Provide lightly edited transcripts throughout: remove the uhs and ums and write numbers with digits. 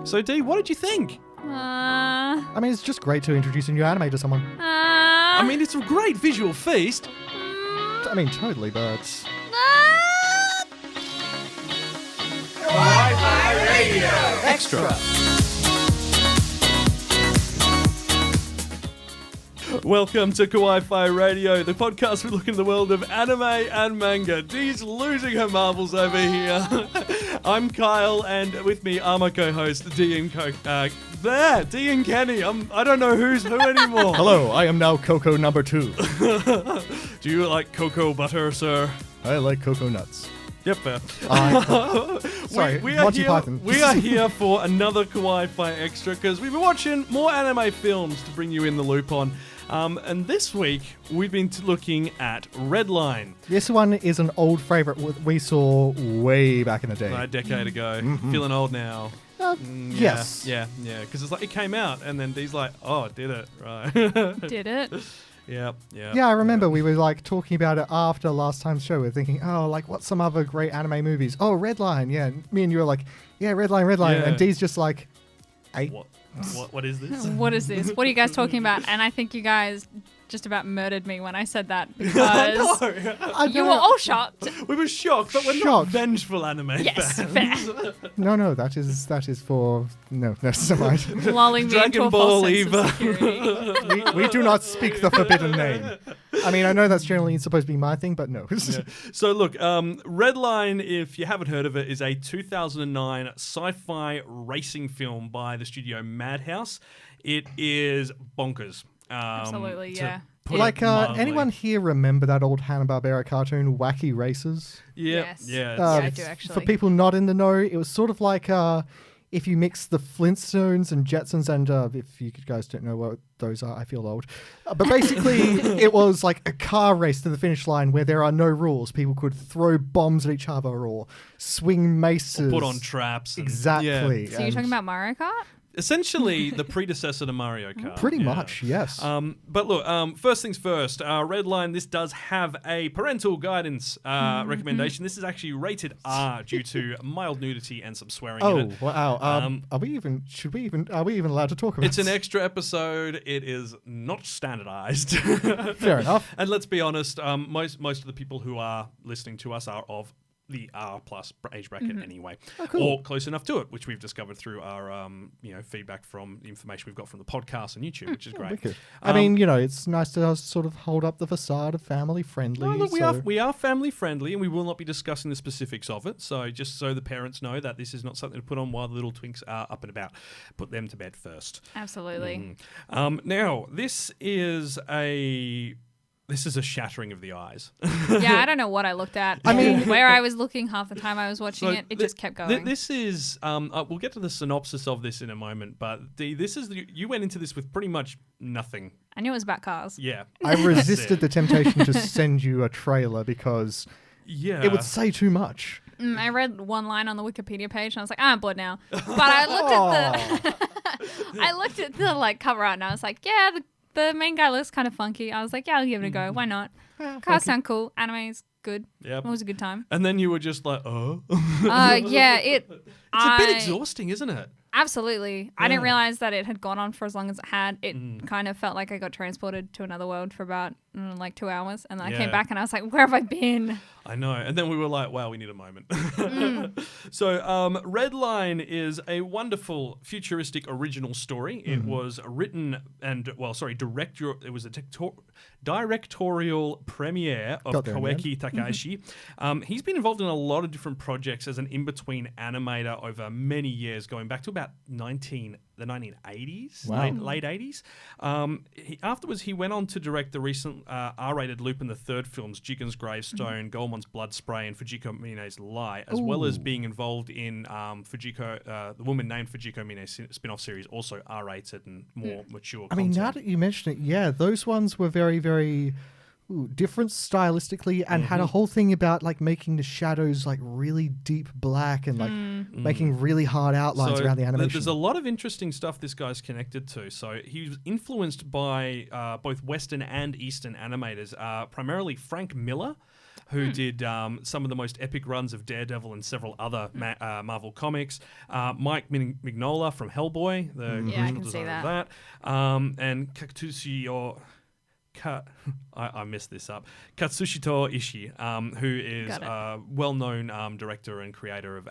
So, Dee, what did you think? I mean, it's just great to introduce a new anime to someone. I mean, it's a great visual feast. I mean, totally, but... Kawaii-Fi Radio Extra. Welcome to Kawaii-Fi Radio, the podcast we look into the world of anime and manga. Dee's losing her marbles over here. I'm Kyle, and with me are my co-hosts, Dee and Dee and Kenny. I don't know who's who anymore. Hello, I am now Coco number 2. Do you like cocoa butter, sir? I like cocoa nuts. Yep, fair. Sorry, we are Monty here, Python. We are here for another Kawaii-Fi Extra because we've been watching more anime films to bring you in the loop on. And this week, we've been looking at Redline. This one is an old favourite we saw way back in the day. A decade ago. Feeling old now. Yes. Yeah. Because it's like, it came out, and then Dee's like, oh, did it? Right. Did it? Yeah. Yeah, I remember we were like talking about it after last time's show. We were thinking, oh, like what's some other great anime movies? Oh, Redline. Yeah, me and you were like, yeah, Redline. Yeah. And Dee's just like, hey. What is this? What is this? What are you guys talking about? And I think you guys just about murdered me when I said that because you were all shocked. We were shocked, but we're not vengeful anime Yes, fans. fair. No, that is for no, never mind. Lulling me into Dragon a Ball false sense of Eva. security. we do not speak the forbidden name. I mean, I know that's generally supposed to be my thing, but no. Yeah. So look, Redline, if you haven't heard of it, is a 2009 sci-fi racing film by the studio Madhouse. It is bonkers. Absolutely, yeah. Like, anyone here remember that old Hanna-Barbera cartoon, Wacky Races? Yeah, Yes. yeah. I do actually. For people not in the know, it was sort of like if you mix the Flintstones and Jetsons, and if you guys don't know what those are, I feel old. But basically, it was like a car race to the finish line where there are no rules. People could throw bombs at each other or swing maces. Or put on traps. Exactly. So you're talking about Mario Kart? Essentially, the predecessor to Mario Kart. Pretty much, yes. But look, first things first, Redline, this does have a parental guidance recommendation. This is actually rated R due to mild nudity and some swearing in it. Oh, wow. Are we even allowed to talk about It's this? an extra episode. It is not standardized. Fair enough. And let's be honest, most of the people who are listening to us are of the R+ age bracket anyway, or close enough to it, which we've discovered through our feedback from the information we've got from the podcast and YouTube, which is great. Wicked. I mean, it's nice to sort of hold up the facade of family friendly. No, look, we are family friendly, and we will not be discussing the specifics of it. So just so the parents know that this is not something to put on while the little twinks are up and about. Put them to bed first. Absolutely. Now, this is a shattering of the eyes. Yeah, I don't know what I looked at. I mean, where I was looking half the time I was watching it just kept going. This is, we'll get to the synopsis of this in a moment, but you went into this with pretty much nothing. I knew it was about cars. Yeah. I resisted the temptation to send you a trailer because it would say too much. I read one line on the Wikipedia page and I was like, I'm bored now. But I looked at the like cover art and I was like, yeah, the main guy looks kind of funky. I was like, yeah, I'll give it a go. Why not? Cars sound cool. Anime's good. Yep. It was a good time. And then you were just like, oh. Yeah, It's a bit exhausting, isn't it? Absolutely. I didn't realize that it had gone on for as long as it had. It kind of felt like I got transported to another world for about 2 hours. And then I came back and I was like, where have I been? I know. And then we were like, wow, we need a moment. So Redline is a wonderful futuristic original story. It was written and, it was a directorial premiere of Koeki Takahashi. He's been involved in a lot of different projects as an in-between animator over many years, going back to about the 1980s, late 80s. Afterwards, he went on to direct the recent R-rated Lupin the Third films, Jigen's Gravestone, Goemon's Blood Spray, and Fujiko Mine's Lie, as well as being involved in the Woman Named Fujiko Mine spin-off series, also R-rated and more mature content. I mean, now that you mention it, those ones were very, very different stylistically and had a whole thing about like making the shadows like really deep black and like making really hard outlines around the animation. There's a lot of interesting stuff this guy's connected to. So he was influenced by both Western and Eastern animators, primarily Frank Miller, who did some of the most epic runs of Daredevil and several other Marvel comics. Mike Mignola from Hellboy, the Yeah, I original can see designer of that. And Katsushito... I messed this up. Katsushito Ishii, who is a well-known director and creator of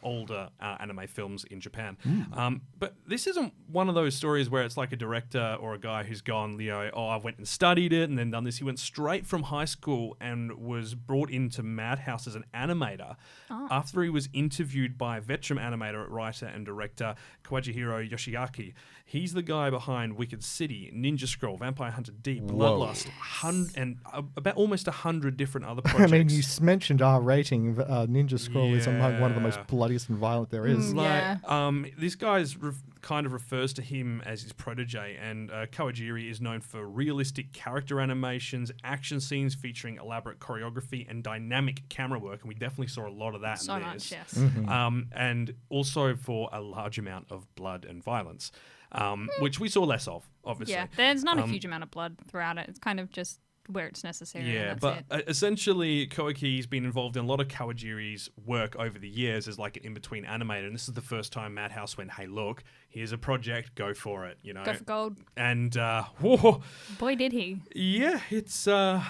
older anime films in Japan. But this isn't one of those stories where it's like a director or a guy who's gone, I went and studied it and then done this. He went straight from high school and was brought into Madhouse as an animator after he was interviewed by veteran animator, writer, and director Kawajihiro Yoshiaki. He's the guy behind Wicked City, Ninja Scroll, Vampire Hunter D, Bloodlust, and about almost 100 different other projects. I mean, you mentioned our rating. Ninja Scroll is among one of the most bloodiest and violent there is. This guy's kind of refers to him as his protege, and Kawajiri is known for realistic character animations, action scenes featuring elaborate choreography and dynamic camera work, and we definitely saw a lot of that So in much, this. yes. And also for a large amount of blood and violence. Which we saw less of, obviously. Yeah, there's not a huge amount of blood throughout it. It's kind of just where it's necessary. Yeah, and but that's it. essentially, Koiki's been involved in a lot of Kawajiri's work over the years as like an in-between animator, and this is the first time Madhouse went, hey, look, here's a project, go for it, Go for gold. And, whoa, Boy, did he. yeah, it's nuts.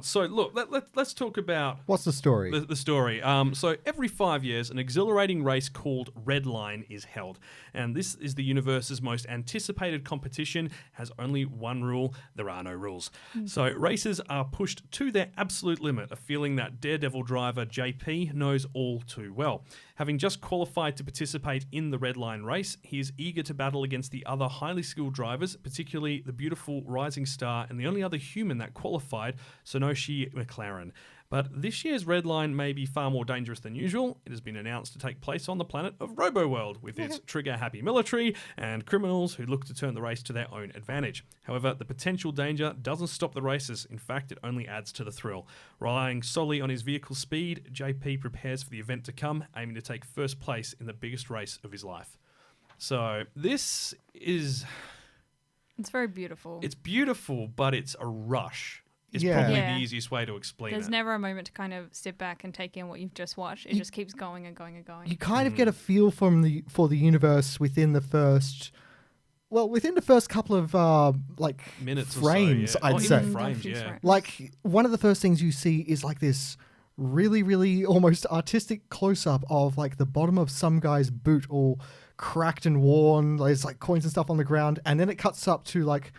So look, let's talk about What's the story? the story. So every 5 years, an exhilarating race called Redline is held, and this is the universe's most anticipated competition. Has only one rule: there are no rules. So racers are pushed to their absolute limit, a feeling that Daredevil driver JP knows all too well. Having just qualified to participate in the Redline race, he is eager to battle against the other highly skilled drivers, particularly the beautiful rising star and the only other human that qualified, Sonoshi McLaren. But this year's Redline may be far more dangerous than usual. It has been announced to take place on the planet of Robo-World, with its trigger-happy military and criminals who look to turn the race to their own advantage. However, the potential danger doesn't stop the racers. In fact, it only adds to the thrill. Relying solely on his vehicle's speed, JP prepares for the event to come, aiming to take first place in the biggest race of his life. So this is... It's very beautiful. It's beautiful, but it's a rush. It's Yeah. probably Yeah. the easiest way to explain There's it. never a moment to kind of sit back and take in what you've just watched. It just keeps going and going and going. You kind of get a feel for the universe within the first couple of Minutes frames, or so, yeah. I'd Or say. even frames, A few yeah. frames. Like, one of the first things you see is like this really, really almost artistic close-up of like the bottom of some guy's boot all cracked and worn. There's like coins and stuff on the ground, and then it cuts up to like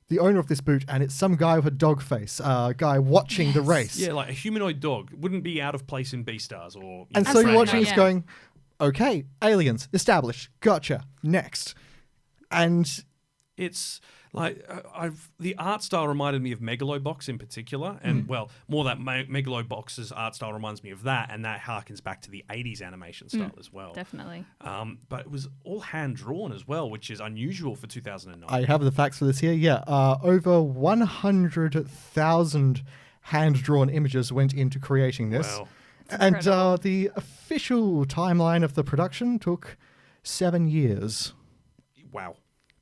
the owner of this boot, and it's some guy with a dog face, guy watching the race. Yeah, like a humanoid dog wouldn't be out of place in Beastars or... And so Absolutely you're watching not, this yeah. going, okay, aliens, established, gotcha, next. And It's like the art style reminded me of Megalobox in particular, and well, more that Megalobox's art style reminds me of that, and that harkens back to the 80s animation style as well. Definitely. But it was all hand drawn as well, which is unusual for 2009. I have the facts for this here. Yeah, over 100,000 hand-drawn images went into creating this. Wow. And incredible. the official timeline of the production took 7 years. Wow.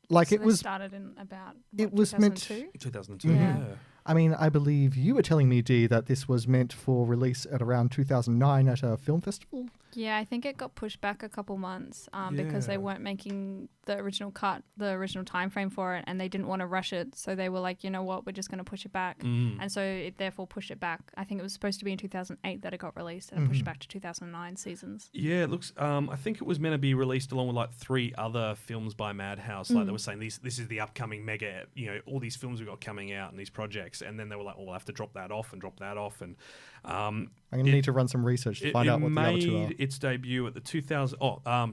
Like So it they was, started in about it was meant- 2002? 2002. Yeah. Yeah. I mean, I believe you were telling me, Dee, that this was meant for release at around 2009 at a film festival. Yeah, I think it got pushed back a couple months because they Yeah. weren't making the original cut, the original time frame for it, and they didn't want to rush it. So they were like, you know what, we're just going to push it back. And so it therefore pushed it back. I think it was supposed to be in 2008 that it got released, and it pushed it back to 2009 seasons. Yeah, it looks. I think it was meant to be released along with like 3 other films by Madhouse. Like they were saying, this is the upcoming mega. All these films we've got coming out and these projects, and then they were like, oh, we'll have to drop that off, and I'm going to need to run some research to find out what the other two are. made its debut at the 2000.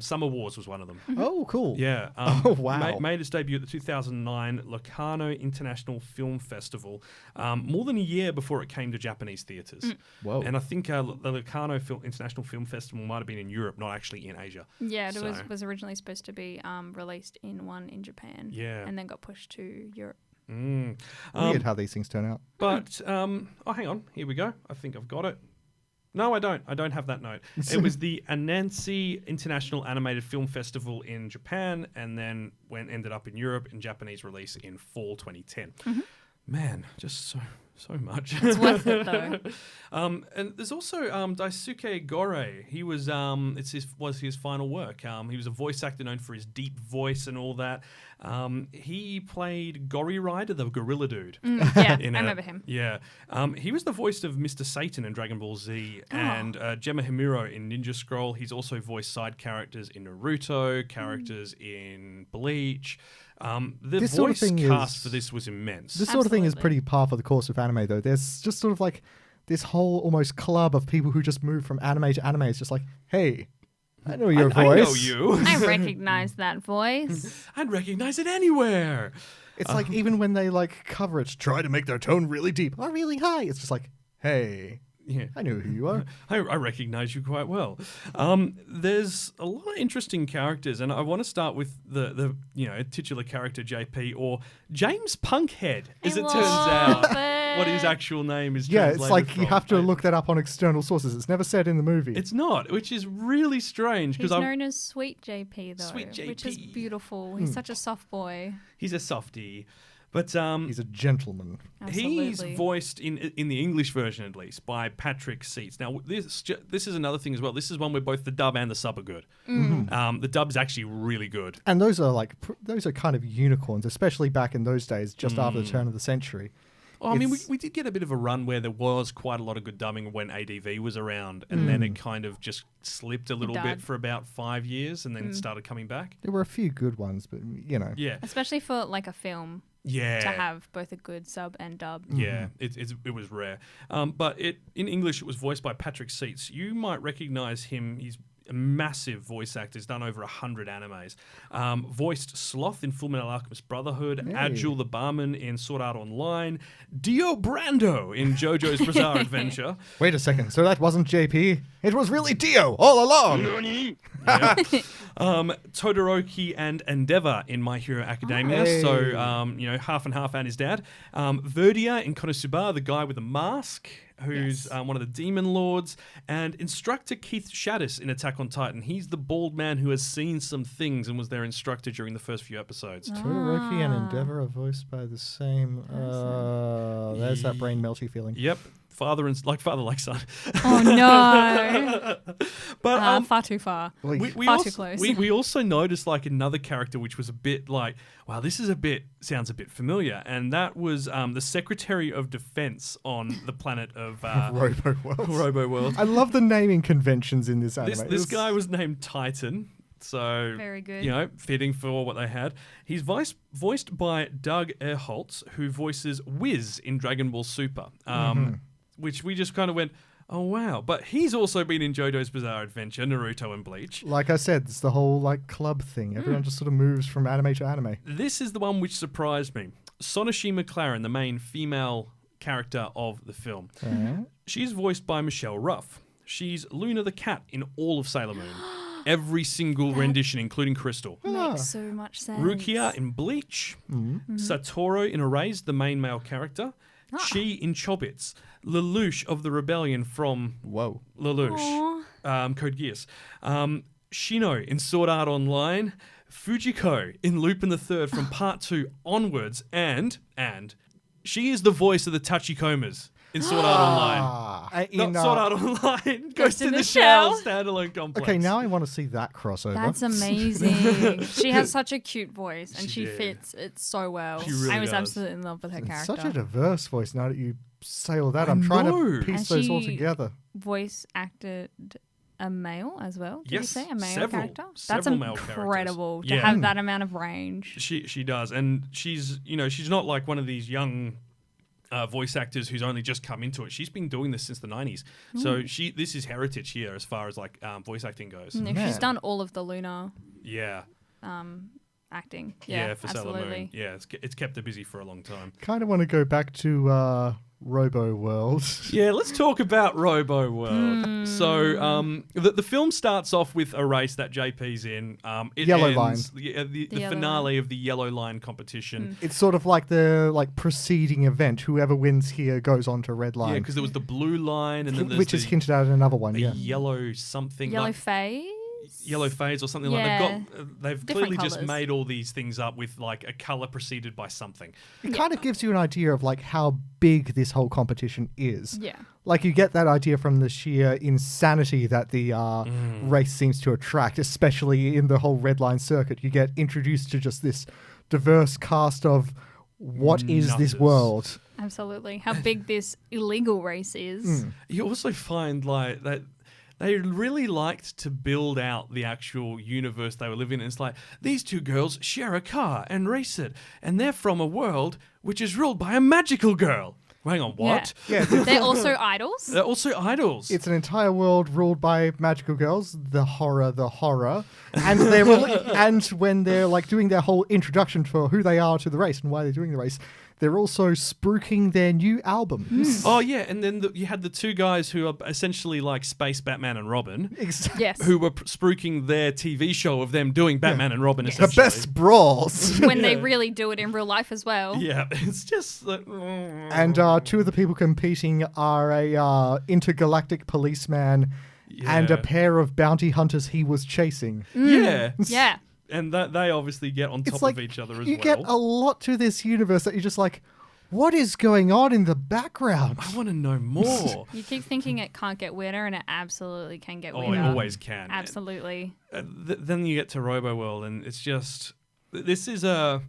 Summer Wars was one of them. Oh, cool. Yeah. Oh, wow. Made its debut at the 2009 Locarno International Film Festival, more than a year before it came to Japanese theatres. Whoa. And I think the Locarno International Film Festival might have been in Europe, not actually in Asia. Yeah, it So- was originally supposed to be released in one in Japan. Yeah. And then got pushed to Europe. Weird how these things turn out. But, hang on. Here we go. I think I've got it. No, I don't. I don't have that note. It was the Annecy International Animated Film Festival in Japan, and then ended up in Europe in Japanese release in fall 2010. Man, just So much. It's worth it though. And there's also Daisuke Gore. He was was his final work. He was a voice actor known for his deep voice and all that. He played Gori Rider, the gorilla dude. Yeah, I remember him. Yeah. He was the voice of Mr. Satan in Dragon Ball Z and Gemma Himuro in Ninja Scroll. He's also voiced side characters in Naruto, characters in Bleach. The This sort of voice thing cast is- for this was immense. This sort of thing is Absolutely. pretty par for the course of anime, though. There's just sort of like this whole almost club of people who just move from anime to anime. It's just like, hey, I know your I voice. know you. I recognize that voice. I'd recognize it anywhere. It's like even when they like cover it, try to make their tone really deep or really high. It's just like, hey, Yeah. I know who you are. I recognize you quite well. There's a lot of interesting characters, and I want to start with the titular character JP, or James Punkhead, as it turns out. What his actual name is. Yeah, it's translated like you from. have to look that up on external sources. It's never said in the movie. It's not, which is really strange He's because known as Sweet JP though, Sweet which is JP. beautiful. He's such a soft boy. he's a softie, but He's a gentleman. he's Absolutely. voiced in the English version at least by Patrick Seitz. Now this is another thing as well. This is one where both the dub and the sub are good. The dub's actually really good. And those are like those are kind of unicorns, especially back in those days, just after the turn of the century. Oh, I mean, It's- we did get a bit of a run where there was quite a lot of good dubbing when ADV was around, and then it kind of just slipped a little bit died. for about 5 years, and then it started coming back. There were a few good ones, but Yeah, Especially for like a film yeah, to have both a good sub and dub. yeah. It was rare, but in English it was voiced by Patrick Seitz. You might recognize him. He's a massive voice actor. He's done over 100 animes. Voiced Sloth in Fullmetal Alchemist Brotherhood, Hey. Agile the Barman in Sword Art Online, Dio Brando in JoJo's Bizarre Adventure. Wait a second. So that wasn't JP. It was really Dio all along. Yeah. Todoroki and Endeavor in My Hero Academia. Hey. So, half and half and his dad. Verdia in Konosuba, the guy with the mask, who's Yes. one of the demon lords. And instructor Keith Shaddis in Attack on Titan. He's the bald man who has seen some things and was their instructor during the first few episodes. Todoroki and Endeavor are voiced by the same. There's that brain melty feeling. Yep. Father like son. Oh no! But Far too far. Like, we Far also, too close. We also noticed like another character which was a bit like, wow, this is sounds a bit familiar, and that was the Secretary of Defense on the planet of Robo World. Robo World. I love the naming conventions in this anime. This guy was named Titan, so Very good. fitting for what they had. He's voiced by Doug Erholtz, who voices Wiz in Dragon Ball Super, which we just kind of went, oh wow! But he's also been in JoJo's Bizarre Adventure, Naruto, and Bleach. Like I said, it's the whole like club thing. Everyone just sort of moves from anime to anime. This is the one which surprised me. Sonoshi McLaren, the main female character of the film. She's voiced by Michelle Ruff. She's Luna the cat in all of Sailor Moon. Every single rendition, including Crystal. Makes so much sense. Rukia in Bleach. Satoru in Erased, the main male character. She in Chobits. Lelouch of the Rebellion from Whoa. Lelouch. Code Geass. Shino in Sword Art Online. Fujiko in Lupin the Third from Part 2 onwards. And she is the voice of the Tachikomas in Sword Art Online. Not Sword Art Online. Ghost in the Shell standalone complex. Okay, now I want to see that crossover. That's amazing. She has such a cute voice, and She she did. fits it so well. She really I was does. absolutely in love with her It's character. such a diverse voice. Now that you say all that, I I'm trying know. to piece And those all she- together. Voice acted a male as well. Did you Yes, say a male several- character? That's several male characters. incredible to Yeah. have that amount of range. She does, and she's not like one of these young voice actors who's only just come into it. She's been doing this since the 90s, so this is heritage here as far as like voice acting goes. No, she's Man. done all of the Luna Yeah, acting. yeah, Yeah, for Sailor Moon. absolutely. Yeah, it's kept her busy for a long time. Kind of want to go back to Robo World. Yeah, let's talk about Robo World. So the film starts off with a race that JP's in. It Yellow ends, the Yellow finale of the Yellow Line competition. It's sort of like the preceding event. Whoever wins here goes on to Red Yeah, Line, because there was the Blue Line, and then there's which is the, hinted at in another one. a Yeah. yellow something. Yellow like, phase? yellow phase or something Yeah. like they've clearly just colours. made all these things up with like a color preceded by something. It kind of gives you an idea of like how big this whole competition is. Yeah. Like you get that idea from the sheer insanity that the race seems to attract, especially in the whole Redline circuit. You get introduced to just this diverse cast of what is this Nutters. world. Absolutely. How big this illegal race is. You also find like that they really liked to build out the actual universe they were living in. It's like, these two girls share a car and race it, and they're from a world which is ruled by a magical girl. Hang on, what? Yeah, They're also idols. They're also idols. it's an entire world ruled by magical girls. The horror, and they're and when they're like doing their whole introduction for who they are to the race and why they're doing the race, they're also spruiking their new albums. Oh, yeah, and then you had the two guys who are essentially like Space Batman and Robin, Exactly. Yes. who were spruiking their TV show of them doing Batman and Robin, The essentially. best brawls. When they really do it in real life as well. Yeah, it's just like... And two of the people competing are a intergalactic policeman and a Yeah. pair of bounty hunters he was chasing. Yeah. Yeah. And that they obviously get on top It's like of each other as you well. get a lot to this universe that you're just like, what is going on in the background? I want to know more. You keep thinking it can't get weirder, and it absolutely can get Oh, weirder. it always can. Absolutely. Then you get to Robo World, and it's just... This is a...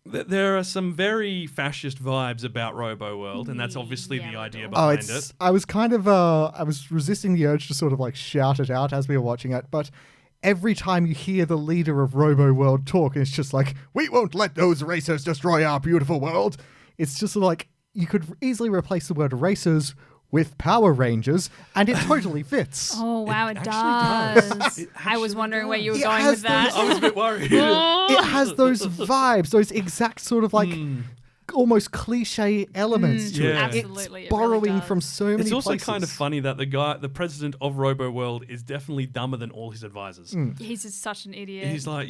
There are some very fascist vibes about Robo World, and that's obviously Yeah, the we idea do. behind it's. it. I was kind of. I was resisting the urge to sort of like shout it out as we were watching it, but every time you hear the leader of Robo World talk, it's just like, we won't let those racers destroy our beautiful world. It's just like you could easily replace the word racers with Power Rangers, and it totally fits. Oh, wow, it, actually does. It I was actually wondering where you were It going has with that. I was a bit worried. It has those vibes, those exact sort of like almost cliche elements to Yeah. it. Absolutely, It's it really borrowing does. from so many It's also places. kind of funny that the president of Robo World is definitely dumber than all his advisors. He's just such an idiot. He's like,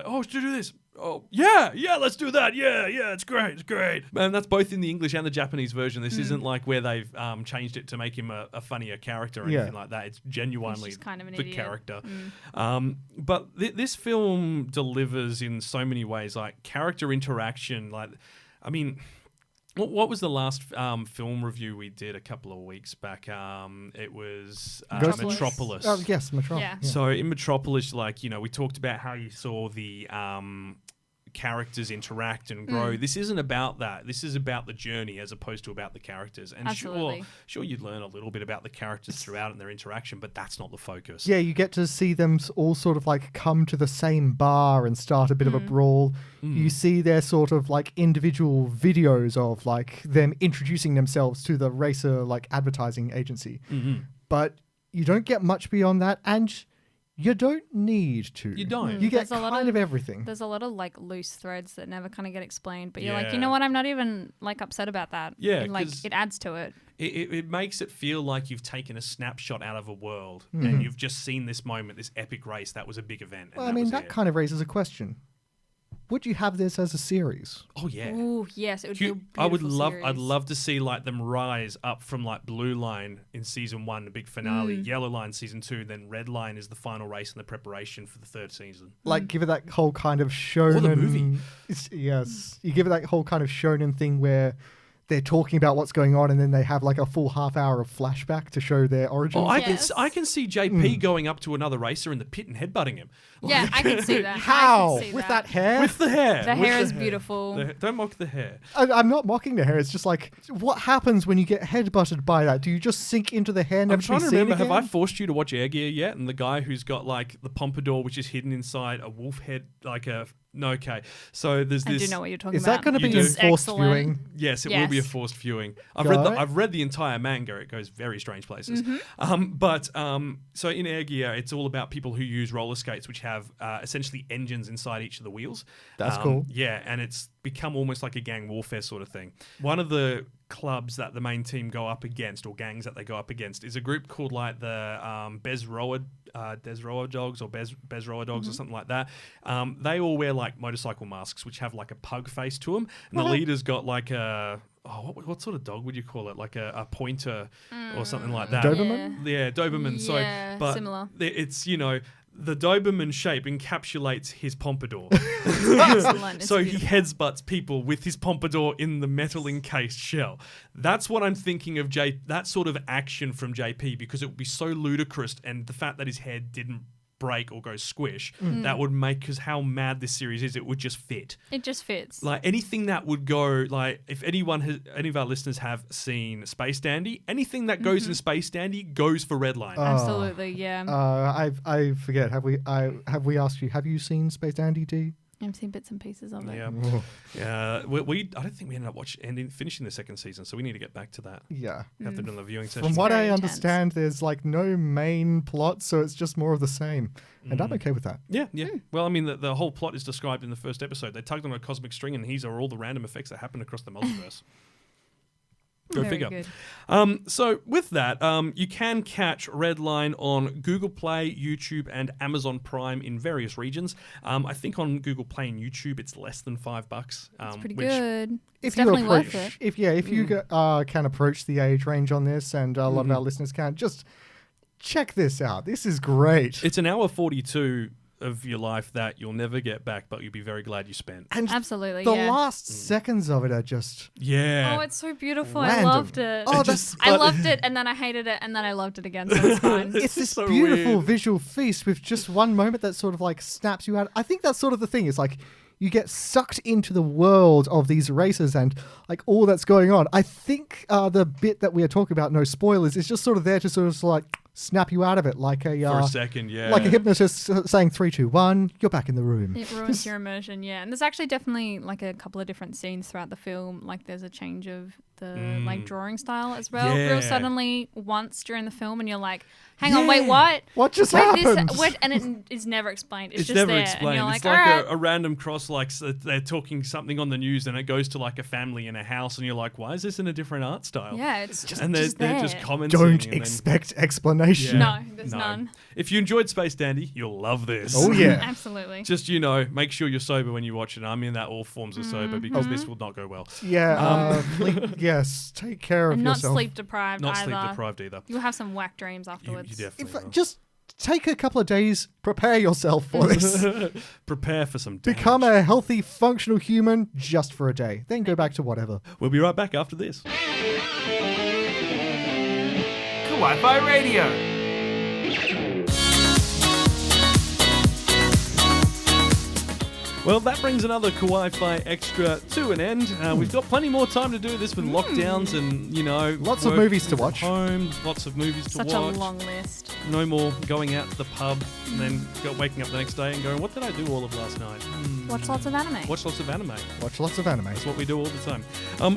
oh, should we do this? Oh, yeah, let's do that. Yeah, it's great. And that's both in the English and the Japanese version. This isn't like where they've changed it to make him a funnier character or Yeah. anything like that. It's genuinely just kind of an the idiot. character. But this film delivers in so many ways, like character interaction. Like, I mean... What was the last film review we did a couple of weeks back? It was Ghost- Metropolis. Oh, yes, Metropolis. Yeah. So in Metropolis, like, we talked about how you saw the characters interact and grow. This isn't about that. This is about the journey as opposed to about the characters. And Absolutely. sure, you'd learn a little bit about the characters throughout and their interaction, but that's not the focus. Yeah, you get to see them all sort of like come to the same bar and start a bit of a brawl. You see their sort of like individual videos of like them introducing themselves to the racer like advertising agency. But you don't get much beyond that, and you don't need to. You don't. You get There's a lot kind of- of everything. There's a lot of like loose threads that never kind of get explained, but you're like, you Yeah. know what? I'm not even like upset about that. Yeah, And, like 'cause- it adds to it. It makes it feel like you've taken a snapshot out of a world and you've just seen this moment, this epic race. That was a big event. And Well, I mean, was that it. kind of raises a question. Would you have this as a series? Oh, yeah. Ooh, yes, it would be. A I'd beautiful love series. to see like them rise up from like Blue Line in season 1, the big finale, Yellow Line season 2, then Red Line is the final race and the preparation for the 3rd season. Like, give it that whole kind of shonen... movie. Yes. You give it that whole kind of shonen thing where they're talking about what's going on and then they have like a full half hour of flashback to show their origins. Oh, Yes. I can see JP going up to another racer in the pit and headbutting him. Yeah, I can see that. How? I can see With that hair? With the hair. The with hair is beautiful. Don't mock the hair. I'm not mocking the hair. It's just like, what happens when you get headbutted by that? Do you just sink into the hair, never I'm trying be to seen remember, have I again? forced you to watch Air Gear yet? And the guy who's got like the pompadour, which is hidden inside a wolf head, like a... No, okay. So there's I this... do know what you're talking Is about. that going to You be do? in It's forced excellent. viewing? Yes, it will be a Yes. forced viewing. Got it. I've read the entire manga. It goes very strange places. So in Air Gear, it's all about people who use roller skates, which have essentially engines inside each of the wheels. That's cool. Yeah, and it's become almost like a gang warfare sort of thing. One of the clubs that the main team go up against, or gangs that they go up against, is a group called like the Desroa Dogs or Bezroa Dogs or something like that. They all wear like motorcycle masks, which have like a pug face to them, and the leader's got like a... Oh, what sort of dog would you call it? Like a pointer or something like that. Doberman? Yeah, Doberman. Yeah, But similar. It's, the Doberman shape encapsulates his pompadour. Excellent. It's So he beautiful. headsbutts people with his pompadour in the metal encased shell. That's what I'm thinking of that sort of action from JP, because it would be so ludicrous, and the fact that his head didn't break or go squish, that would make, because how mad this series is, it would just fit. It just fits. Like anything that would go, like if any of our listeners have seen Space Dandy, anything that goes in Space Dandy goes for Redline. Absolutely, yeah. I forget. Have we asked you? Have you seen Space Dandy D? I've seen bits and pieces of it. Yeah, yeah. I don't think we ended up finishing the second season, so we need to get back to that. Yeah. Have to do another viewing session. From what very I intense. understand, there's like no main plot, so it's just more of the same, and I'm okay with that. Yeah. Well, I mean, the whole plot is described in the first episode. They tugged on a cosmic string, and these are all the random effects that happen across the multiverse. Go Very figure. good. So with that, you can catch Redline on Google Play, YouTube, and Amazon Prime in various regions. I think on Google Play and YouTube, it's less than $5. It's pretty which, good. It's If you definitely approach, worth it. if you can approach the age range on this, and a lot of our listeners can, just check this out. This is great. It's an hour 42 of your life that you'll never get back, but you'll be very glad you spent. And Absolutely, the yeah. last seconds of it are just Yeah. Oh, it's so beautiful. random. I loved it. Oh, I loved it, and then I hated it, and then I loved it again, so it's fine. it's this so beautiful weird. visual feast with just one moment that sort of like snaps you out. I think that's sort of the thing. It's like you get sucked into the world of these races and like all that's going on. I think the bit that we are talking about, no spoilers, is just sort of there to sort of like snap you out of it, like For a second, yeah. like a hypnotist saying 3, 2, 1, you're back in the room. It ruins your immersion, yeah. And there's actually definitely like a couple of different scenes throughout the film. Like there's a change of the like drawing style as well. Yeah. Real suddenly once during the film, and you're like, hang on, wait, what? What just Wait, happened? and it is never explained. It's, It's just never there. explained. And you're It's like, like all right. a random cross, like they're talking something on the news, and it goes to like a family in a house, and you're like, why is this in a different art style? Yeah, it's just, And they're there. just commenting. Don't and then- expect explanation. Yeah. No, there's No. none. If you enjoyed Space Dandy, you'll love this. Oh yeah. Absolutely. Just, make sure you're sober when you watch it. I mean that all forms of sober, because this will not go well. Yeah. Yes. Take care of And not yourself. sleep deprived Not either. sleep deprived either. You'll have some whack dreams You afterwards. definitely will. Just take a couple of days, prepare yourself for this. Prepare for some damage. Become a healthy, functional human just for a day. Then go back to whatever. We'll be right back after this. Kawaii-Fi Radio. Well, that brings another Kawaii-Fi Extra to an end. We've got plenty more time to do this with lockdowns and, Lots of work movies to from watch. Home, lots of movies Such to a watch. long list. No more going out to the pub and then waking up the next day and going, what did I do all of last night? Watch lots of anime. Watch lots of anime. Watch lots of anime. That's what we do all the time.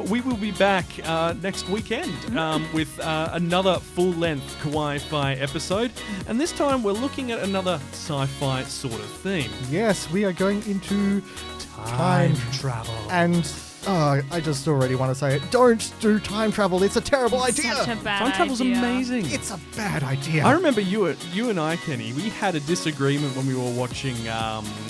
We will be back next weekend with another full-length Kawaii-Fi episode. And this time we're looking at another sci-fi sort of theme. Yes, we are going into time travel. and I just already want to say it. Don't do time travel. It's a terrible idea. Such a bad Time travel's idea. amazing. It's a bad idea. I remember you and I, Kenny, we had a disagreement when we were watching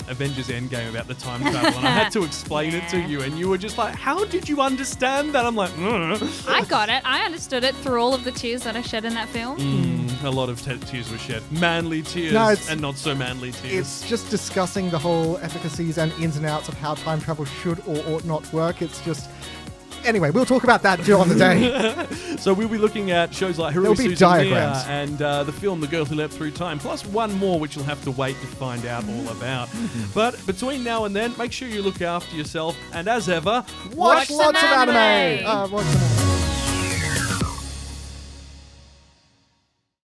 Avengers Endgame about the time travel, and I had to explain it to Yeah. you, and you were just like, how did you understand that? I'm like, I got it. I understood it through all of the tears that I shed in that film. a lot of tears were shed. Manly tears No, it's- and not so manly tears. It's just discussing the whole efficacies and ins and outs of how time travel should or ought not work. It's just... Anyway, we'll talk about that on the day. So we'll be looking at shows like There'll Haruhi be Suzumiya diagrams. and the film The Girl Who Leapt Through Time, plus one more which you'll have to wait to find out all about. But between now and then, make sure you look after yourself, and as ever, Watch some lots of anime. anime. Watch some anime.